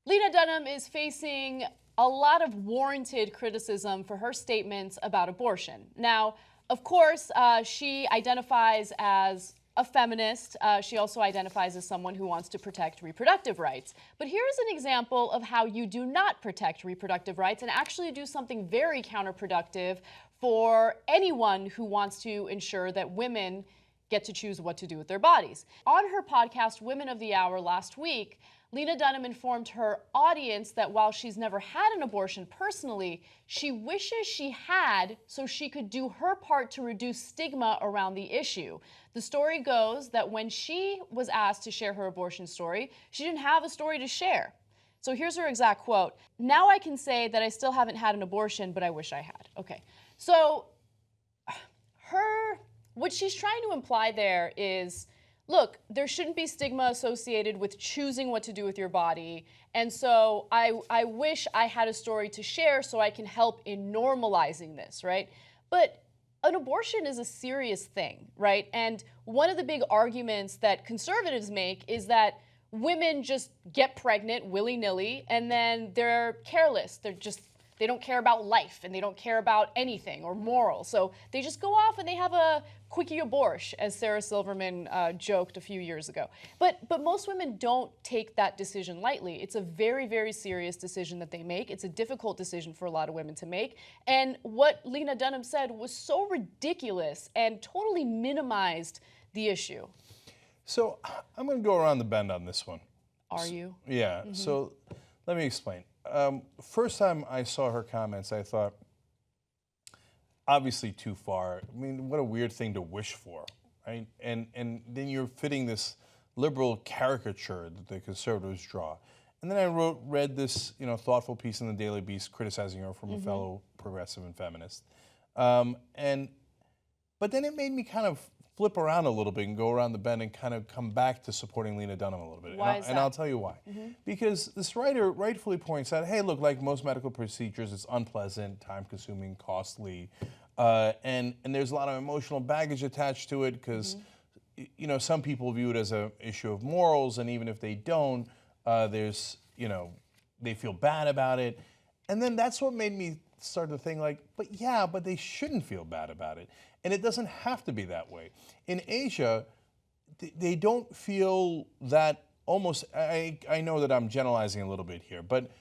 Lena Dunham is facing a lot of warranted criticism for her statements about abortion. Now, of course, she identifies as a feminist. She also identifies as someone who wants to protect reproductive rights. But here's an example of how you do not protect reproductive rights and actually do something very counterproductive for anyone who wants to ensure that women get to choose what to do with their bodies. On her podcast, Women of the Hour, last week, Lena Dunham informed her audience that while she's never had an abortion personally, she wishes she had so she could do her part to reduce stigma around the issue. The story goes that when she was asked to share her abortion story, she didn't have a story to share. So here's her exact quote. "Now I can say that I still haven't had an abortion, but I wish I had." Okay, so what she's trying to imply there is, look, there shouldn't be stigma associated with choosing what to do with your body. And so I wish I had a story to share so I can help in normalizing this, right? But an abortion is a serious thing, right? And one of the big arguments that conservatives make is that women just get pregnant willy-nilly and then they're careless. They don't care about life and they don't care about anything or moral. So they just go off and they have a quickie abortion, as Sarah Silverman joked a few years ago. But most women don't take that decision lightly. It's a very, very serious decision that they make. It's a difficult decision for a lot of women to make. And what Lena Dunham said was so ridiculous and totally minimized the issue. So I'm going to go around the bend on this one. Are you? Yeah. Mm-hmm. So let me explain. First time I saw her comments, I thought, obviously too far. I mean, what a weird thing to wish for, right? And then you're fitting this liberal caricature that the conservatives draw. And then I read this, thoughtful piece in the Daily Beast criticizing her from a fellow progressive and feminist. But then it made me kind of flip around a little bit and go around the bend and kind of come back to supporting Lena Dunham a little bit. Why is that? And I'll tell you why. Because this writer rightfully points out, hey, look, like most medical procedures, it's unpleasant, time-consuming, costly, and there's a lot of emotional baggage attached to it because, some people view it as an issue of morals, and even if they don't, they feel bad about it. And then that's what made me start to think but they shouldn't feel bad about it. And it doesn't have to be that way. In Asia, they don't feel that almost, I know that I'm generalizing a little bit here, but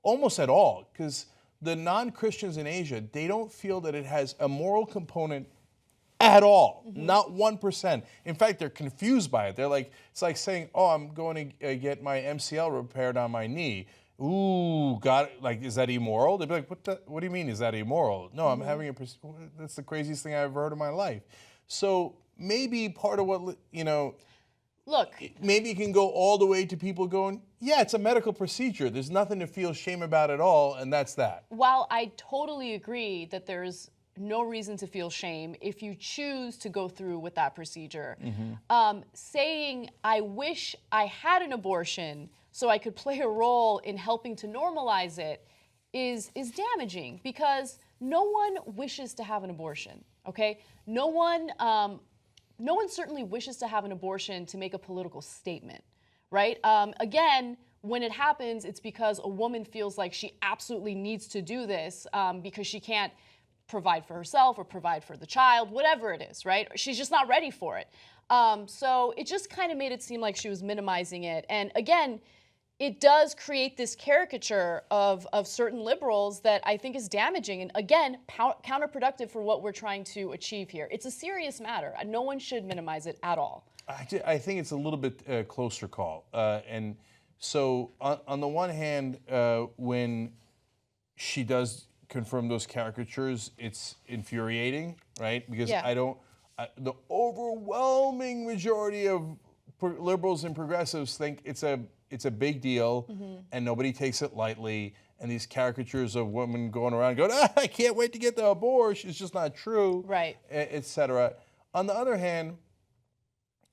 almost at all, because the non-Christians in Asia, they don't feel that it has a moral component at all, not 1%. In fact, they're confused by it. They're like, it's like saying, oh, I'm going to get my MCL repaired on my knee. Ooh, got it. Like, is that immoral? They'd be like, what do you mean, is that immoral? No, I'm having that's the craziest thing I've ever heard in my life. So maybe part of what, look, maybe it can go all the way to people going, yeah, it's a medical procedure. There's nothing to feel shame about at all, and that's that. While I totally agree that there's no reason to feel shame if you choose to go through with that procedure, saying, I wish I had an abortion so I could play a role in helping to normalize it is damaging, because no one wishes to have an abortion, okay? No one certainly wishes to have an abortion to make a political statement, right? Again, when it happens, it's because a woman feels like she absolutely needs to do this because she can't provide for herself or provide for the child, whatever it is, right? She's just not ready for it. So it just kind of made it seem like she was minimizing it. And again, it does create this caricature of certain liberals that I think is damaging and, again, counterproductive for what we're trying to achieve here. It's a serious matter. No one should minimize it at all. I think it's a little bit closer call. And so on the one hand, when she does confirm those caricatures, it's infuriating, right? Because the overwhelming majority of liberals and progressives think it's a big deal, and nobody takes it lightly. And these caricatures of women going around going, I can't wait to get the abortion, it's just not true, right? Etc. On the other hand,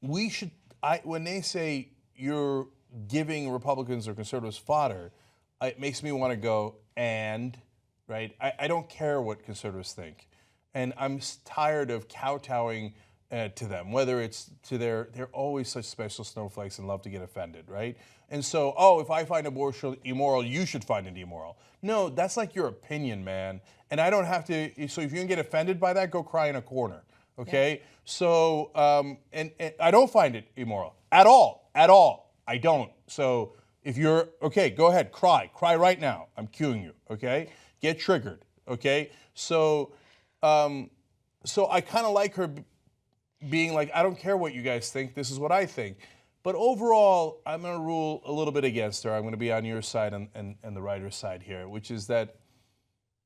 when they say you're giving Republicans or conservatives fodder, it makes me want to go, right? I don't care what conservatives think. And I'm tired of kowtowing to them, whether it's to they're always such special snowflakes and love to get offended, right? And so, oh, if I find abortion immoral, you should find it immoral. No, that's like your opinion, man. And I don't have to, so if you can get offended by that, go cry in a corner, okay? Yeah. So, and I don't find it immoral at all, I don't. So if you're, okay, go ahead, cry right now. I'm cueing you, okay? Get triggered, okay? So, so I kind of like her being like, I don't care what you guys think, this is what I think. But overall, I'm going to rule a little bit against her. I'm going to be on your side and the writer's side here, which is that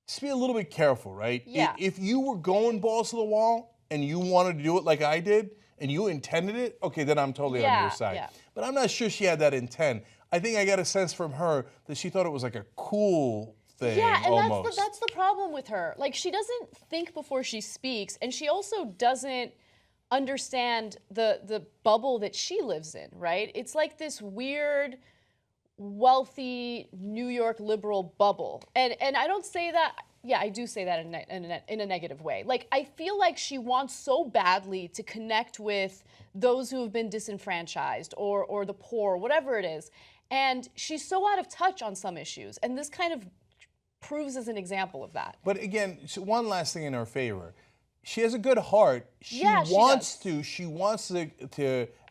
just be a little bit careful, right? Yeah. If you were going balls to the wall and you wanted to do it like I did and you intended it, okay, then I'm totally on your side. Yeah. But I'm not sure she had that intent. I think I got a sense from her that she thought it was like a cool thing. Yeah, and almost. that's the problem with her. Like, she doesn't think before she speaks, and she also doesn't understand the bubble that she lives in, right? It's like this weird, wealthy New York liberal bubble. And I don't say that, yeah, I do say that in a negative way. Like, I feel like she wants so badly to connect with those who have been disenfranchised or the poor, whatever it is. And she's so out of touch on some issues. And this kind of proves as an example of that. But again, so one last thing in her favor. She has a good heart. She wants to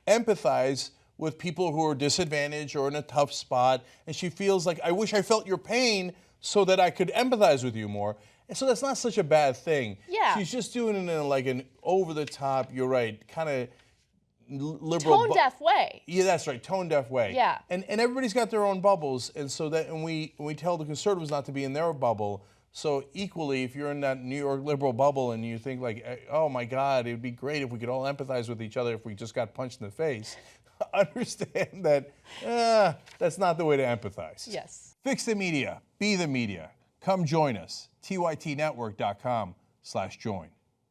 empathize with people who are disadvantaged or in a tough spot, and she feels like, I wish I felt your pain so that I could empathize with you more. And so that's not such a bad thing. Yeah. She's just doing it in like an over-the-top, you're right, kind of liberal, tone-deaf way. Yeah, that's right, tone-deaf way. Yeah. And everybody's got their own bubbles, and so that, and we tell the conservatives not to be in their bubble. So equally, if you're in that New York liberal bubble and you think like, oh my God, it would be great if we could all empathize with each other if we just got punched in the face, understand that that's not the way to empathize. Yes. Fix the media, be the media. Come join us, tytnetwork.com/join.